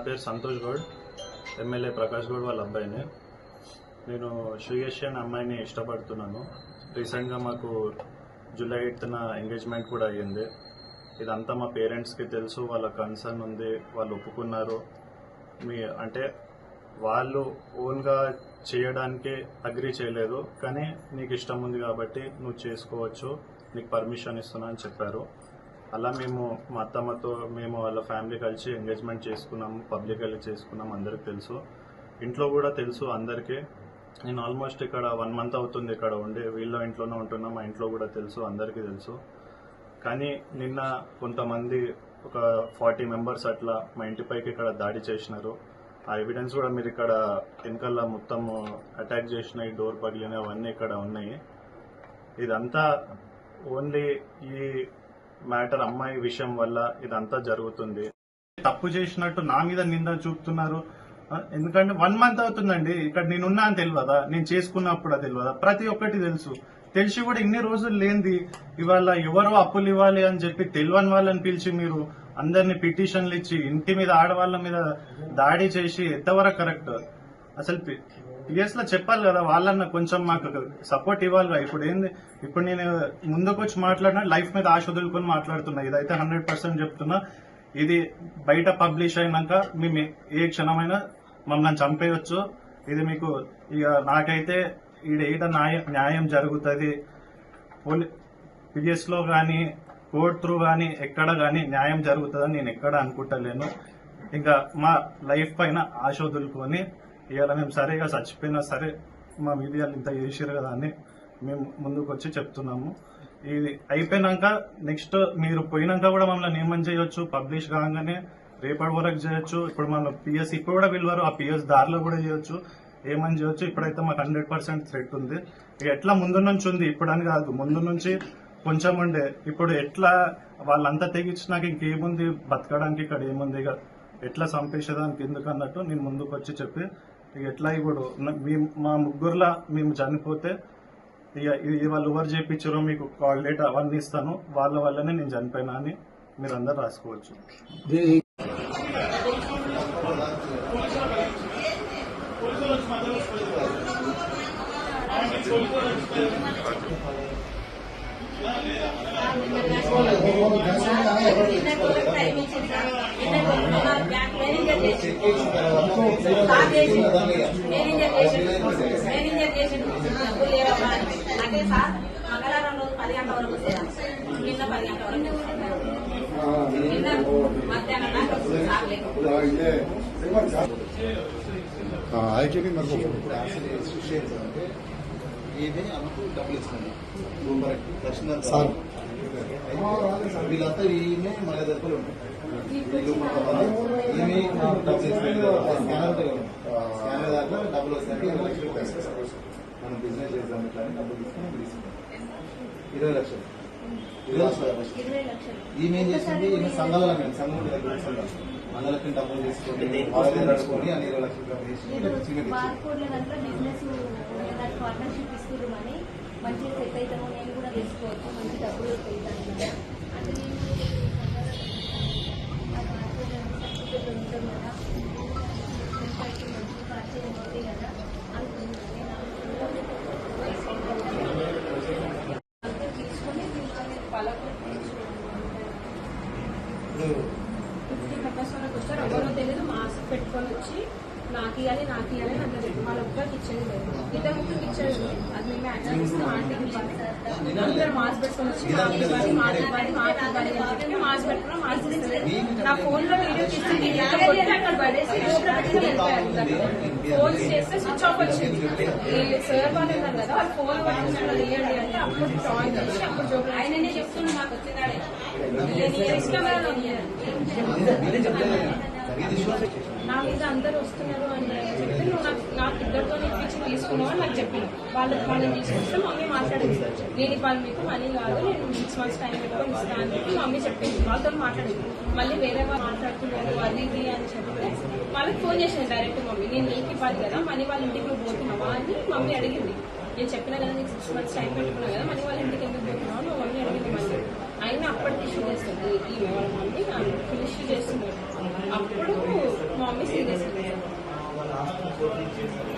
పేరు సంతోష్ గౌడ్, ఎమ్మెల్యే ప్రకాష్ గౌడ్ వాళ్ళ అబ్బాయిని. నేను శ్రీయశ్రీ అనే అమ్మాయిని ఇష్టపడుతున్నాను. రీసెంట్గా మాకు జూలై 8న ఎంగేజ్మెంట్ కూడా అయ్యింది. ఇదంతా మా పేరెంట్స్కి తెలుసు, వాళ్ళ కన్సర్న్ ఉంది, వాళ్ళు ఒప్పుకున్నారు. అంటే వాళ్ళు ఓన్గా చేయడానికి అగ్రీ చేయలేదు, కానీ నీకు ఇష్టం ఉంది కాబట్టి నువ్వు చేసుకోవచ్చు, నీకు పర్మిషన్ ఇస్తున్నా అని చెప్పారు. అలా మేము మా అత్తమ్మతో మేము వాళ్ళ ఫ్యామిలీ కలిసి ఎంగేజ్మెంట్ చేసుకున్నాము, పబ్లికల్లీ చేసుకున్నాము. అందరికి తెలుసు, ఇంట్లో కూడా తెలుసు అందరికీ. నేను ఆల్మోస్ట్ ఇక్కడ 1 month అవుతుంది ఇక్కడ ఉండి, వీళ్ళ ఇంట్లోనే ఉంటున్నా. మా ఇంట్లో కూడా తెలుసు, అందరికీ తెలుసు. కానీ నిన్న కొంతమంది ఒక 40 members అట్లా మా ఇంటిపైకి ఇక్కడ దాడి చేసినారు. ఆ ఎవిడెన్స్ కూడా మీరు ఇక్కడ వెనకాల మొత్తం అటాక్ చేసినాయి, డోర్ పగిలినాయి, అవన్నీ ఇక్కడ ఉన్నాయి. ఇదంతా ఓన్లీ ఈ మ్యాటర్ అమ్మాయి విషయం వల్ల ఇదంతా జరుగుతుంది. తప్పు చేసినట్టు నా మీద నింద చూపుతున్నారు. ఎందుకంటే 1 month అవుతుందండి ఇక్కడ నేనున్నా అని తెలియదా, నేను చేసుకున్నప్పుడు తెలియదా, ప్రతి ఒక్కటి తెలుసు. తెలిసి కూడా ఇన్ని రోజులు లేనిది ఇవాళ ఎవరో అప్పులు ఇవ్వాలి అని చెప్పి తెలియని వాళ్ళని పిలిచి మీరు అందరినీ పిటిషన్లు ఇచ్చి ఇంటి మీద ఆడవాళ్ళ మీద దాడి చేసి ఎంతవరకు కరెక్ట్? అసలు పిఎస్ లో చెప్పాలి కదా, వాళ్ళన్న కొంచెం మాకు సపోర్ట్ ఇవ్వాలి. ఇప్పుడు నేను ముందుకు వచ్చి మాట్లాడినా లైఫ్ మీద ఆశ వదులుకొని మాట్లాడుతున్నా. ఇదైతే 100% చెప్తున్నా. ఇది బయట పబ్లిష్ అయినాక మేము ఏ క్షణమైనా మమ్మల్ని చంపేయచ్చు. ఇది మీకు ఇక నాకైతే ఈడ న్యాయం జరుగుతుంది. పిఎస్ లో కానీ కోర్ట్ త్రూ కానీ ఎక్కడ కానీ న్యాయం జరుగుతుందని నేను ఎక్కడ అనుకుంటలేను. ఇంకా మా లైఫ్ పైన ఆశ వదులుకొని ఇవాళ మేము సరేగా చచ్చిపోయినా సరే మా మీడియాలు ఇంత చేసారు కదా అని మేము ముందుకు వచ్చి చెప్తున్నాము. ఇది అయిపోయినాక నెక్స్ట్ మీరు పోయినాక కూడా మమ్మల్ని ఏమని చేయొచ్చు, పబ్లిష్ కాగానే రేపటి వరకు చేయొచ్చు. ఇప్పుడు మన పిఎస్ ఇప్పుడు కూడా పిలవరు, ఆ పిఎస్ దారిలో కూడా చేయొచ్చు, ఏమని చేయొచ్చు. ఇప్పుడైతే మాకు 100% థ్రెట్ ఉంది. ఇక ఎట్లా ముందు నుంచి ఉంది, ఇప్పుడు అని కాదు, ముందు నుంచి కొంచెం ఉండే. ఇప్పుడు ఎట్లా వాళ్ళంతా తెగించినాక ఇంకేముంది, బతకడానికి ఇక్కడ ఏముంది, ఇక ఎట్లా చంపేసేదానికి ఎందుకు అన్నట్టు నేను ముందుకు వచ్చి చెప్పి ఇక ఎట్లా ఇప్పుడు మా ముగ్గురులా మేము చనిపోతే ఇక వాళ్ళు ఎవరు చేయించారో మీకు కాల్ డేట్ అవన్నీ ఇస్తాను, వాళ్ళ వల్లనే నేను చనిపోయినా అని మీరు అందరు రాసుకోవచ్చు. అంటే సార్ మంగళవారం రోజు 10 గంటల వరకు నిన్న 10 గంటల వరకు నిన్న మధ్యాహ్నం దాకా సార్ ఏమే ఆమెకు డబ్బులు ఇస్తుంది వీళ్ళంతా ఈమె మన దగ్గరలో ఉంటాయి. ఈమె డబ్బులు ఇస్తుంది, స్కానర్ దాకా డబ్బులు వస్తాయి. 20 లక్షలు మనం బిజినెస్ చేద్దాం ఇట్లా అని డబ్బులు తీసుకుని తీసుకుంటాం. 20 లక్షలు ఈమె ఏం చేసింది, ఈమె సంఘాల సంఘం దగ్గర సంఘాలు అందరికి డబ్బులు తీసుకొని నడుచుకొని అని 20 లక్షలు డబ్బులు తీసుకుని పార్ట్నర్షిప్ ఇస్తున్నామని మంచిగా సెట్ అవుతాము, నేను కూడా తీసుకోవచ్చు, మంచి డబ్బులు వస్తాయి. అంటే సర్టిఫికెట్ ఉంటాం కదా, మంచి పరిచయం ఉంది కదా తీసుకొని పలకు వచ్చారు. ఎవరో తెలియదు, మాస్క్ పెట్టుకొని వచ్చి నాకు ఇవ్వాలి అంటే వాళ్ళ ఒక్కరికి ఇచ్చేది లేదు, ఇద్దరు ముగ్గురికి ఇచ్చేది లేదు. అది మేము యాక్షన్ ఇస్తాం, ఆంటీకి ఇవ్వాలి, అందరూ మాస్క్ పెట్టుకొని వచ్చి మాకు ఇవ్వాలి అని చెప్పి మాస్క్ పెట్టుకున్నా, మాస్క్ ఇస్తలేదు. నా ఫోన్ లో వీడియో తీసుకుని అక్కడ పడేసి ఫోన్ చేస్తే స్విచ్ ఆఫ్ వచ్చింది. సార్ వాళ్ళు ఉన్నారు కదా, వాళ్ళు ఫోన్ పట్టుకున్నారు ఇవ్వండి అంటే అప్పుడు జాయిన్ చేసి అప్పుడు జోబు ఆయననే చెప్తున్నా మాకు వచ్చిందాడే నా మీద అందరు వస్తున్నారు అని చెప్పి నువ్వు నాకు ఇద్దరితో ఇప్పించి తీసుకున్నావు అని నాకు చెప్పిన వాళ్ళని తీసుకొస్తే మమ్మీ మాట్లాడింది. నేను వాళ్ళు మీకు మనీ కాదు, నేను 6 months టైం పెట్టుకొని ఇస్తాను అని చెప్పి మమ్మీ చెప్పింది. వాళ్ళతో మాట్లాడింది. మళ్ళీ వేరే వాళ్ళు మాట్లాడుతున్నారు అది ఇది అని చెప్తే వాళ్ళకి ఫోన్ చేసింది డైరెక్ట్ మమ్మీ, నేను నీకు ఇవ్వాలి కదా మనీ వాళ్ళ ఇంటికి నువ్వు పోతున్నావా అని మమ్మీ అడిగింది. నేను చెప్పినా కదా నీకు 6 months టైం పెట్టుకున్నా కదా మనీ వాళ్ళ ఇంటికి ఎందుకు పోతున్నావు నువ్వు మమ్మీ అడిగింది. మళ్ళీ అయినా అప్పటికి ఇష్యూ చేస్తుంది ఈ వాళ్ళ మమ్మీ ఫినిష్ చేస్తుంది. అప్పుడు మమ్మీ చేశారు